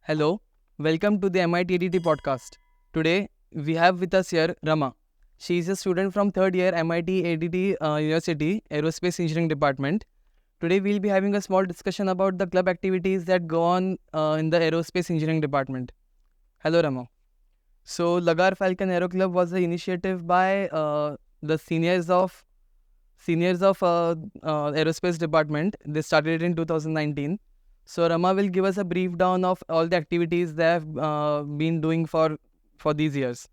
Hello, welcome to the MIT ADT podcast. Today we have with us here Rama. She is a student from third year MIT ADT University Aerospace Engineering Department. Today we'll be having a small discussion about the club activities that go on in the Aerospace Engineering Department. Hello Rama. So Lagar Falcon Aero Club was an initiative by the seniors of Aerospace Department. They started it in 2019. So Rama will give us a brief down of all the activities they have been doing for these years.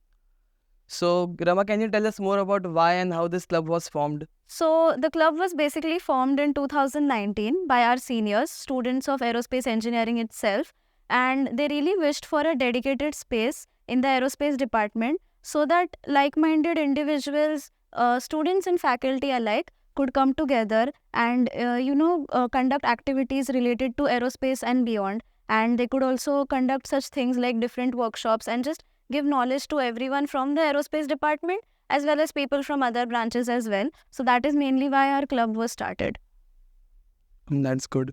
So Rama, can you tell us more about why and how this club was formed? So, the club was basically formed in 2019 by our seniors, students of aerospace engineering itself, and they really wished for a dedicated space in the aerospace department so that like minded individuals, students and faculty alike, could come together and conduct activities related to aerospace and beyond. And they could also conduct such things like different workshops and just give knowledge to everyone from the aerospace department as well as people from other branches as well. So that is mainly why our club was started. That's good.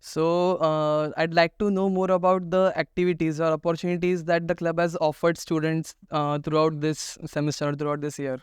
So I'd like to know more about the activities or opportunities that the club has offered students throughout this semester or throughout this year.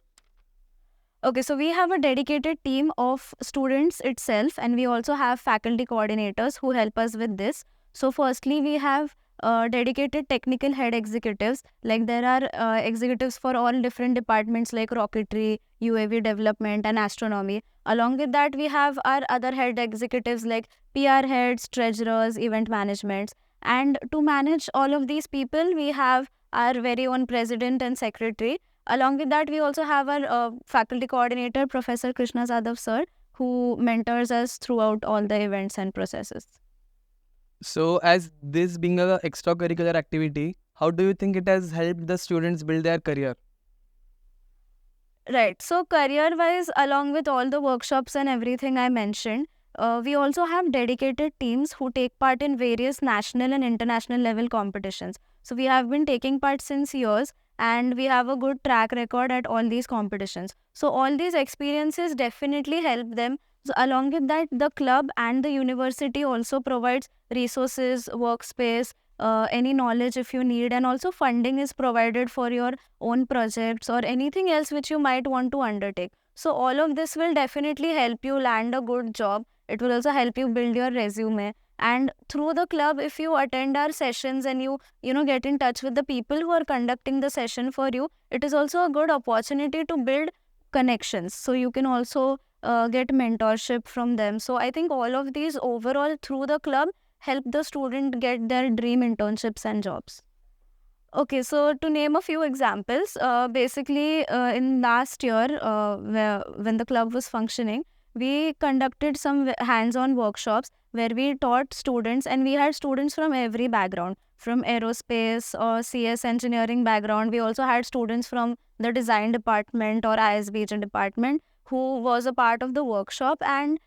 Okay, so we have a dedicated team of students itself, and we also have faculty coordinators who help us with this. So firstly, we have dedicated technical head executives. Like there are executives for all different departments like rocketry, UAV development and astronomy. Along with that, we have our other head executives like PR heads, treasurers, event managements. And to manage all of these people, we have our very own president and secretary. Along with that, we also have our faculty coordinator, Professor Krishna Sadhav sir, who mentors us throughout all the events and processes. So as this being a extracurricular activity, how do you think it has helped the students build their career? Right. So career-wise, along with all the workshops and everything I mentioned, we also have dedicated teams who take part in various national and international level competitions. So we have been taking part since years and we have a good track record at all these competitions. So all these experiences definitely help them. So along with that, the club and the university also provides resources, workspace, any knowledge if you need, and also funding is provided for your own projects or anything else which you might want to undertake. So all of this will definitely help you land a good job. It will also help you build your resume. And through the club, if you attend our sessions and you get in touch with the people who are conducting the session for you, it is also a good opportunity to build connections. So you can also get mentorship from them. So I think all of these overall through the club help the student get their dream internships and jobs. Okay, so to name a few examples, basically in last year, when the club was functioning, we conducted some hands-on workshops where we taught students, and we had students from every background, from aerospace or CS engineering background. We also had students from the design department or ISBJ department who was a part of the workshop, and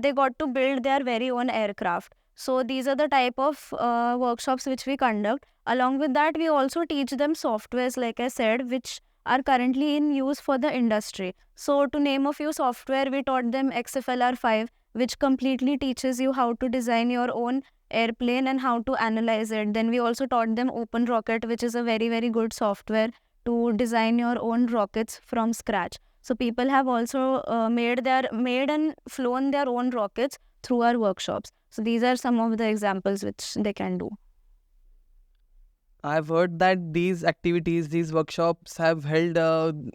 they got to build their very own aircraft. So these are the type of workshops which we conduct. Along with that, we also teach them softwares, like I said, which are currently in use for the industry. So to name a few software, we taught them XFLR5, which completely teaches you how to design your own airplane and how to analyze it. Then we also taught them OpenRocket, which is a very, very good software to design your own rockets from scratch. So people have also made and flown their own rockets through our workshops. So these are some of the examples which they can do. I've heard that these activities, these workshops have held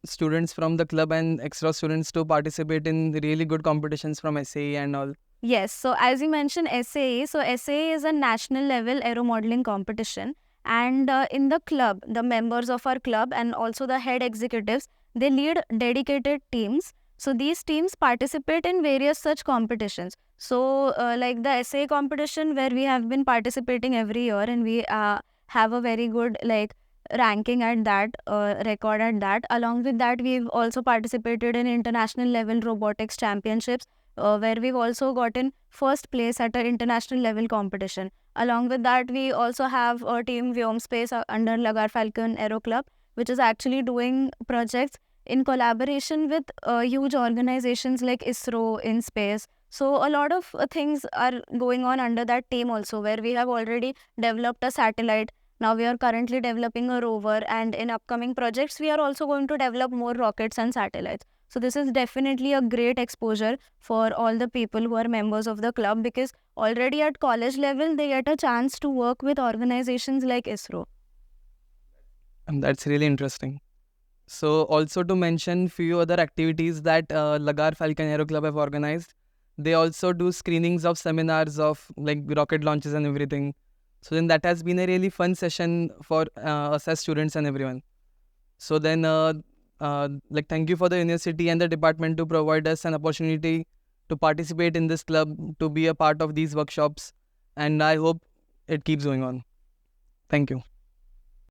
students from the club and extra students to participate in really good competitions from SAE and all. Yes, so as you mentioned SAE, so SAE is a national level aero modeling competition, and in the club, the members of our club and also the head executives, they lead dedicated teams. So these teams participate in various such competitions. So like the SAE competition where we have been participating every year, and we have a very good ranking at that, record at that. Along with that, we've also participated in international level robotics championships, where we've also gotten first place at an international level competition. Along with that, we also have a team Vyomspace under Lagar Falcon Aero Club, which is actually doing projects in collaboration with huge organizations like ISRO in space. So a lot of things are going on under that team also, where we have already developed a satellite. Now we are currently developing a rover, and in upcoming projects we are also going to develop more rockets and satellites. So this is definitely a great exposure for all the people who are members of the club, because already at college level they get a chance to work with organizations like ISRO. And that's really interesting. So also to mention few other activities that Lagar Falcon Aero Club have organized. They also do screenings of seminars of like rocket launches and everything. So then that has been a really fun session for us as students and everyone. So then like thank you for the university and the department to provide us an opportunity to participate in this club, to be a part of these workshops, and I hope it keeps going on. Thank you.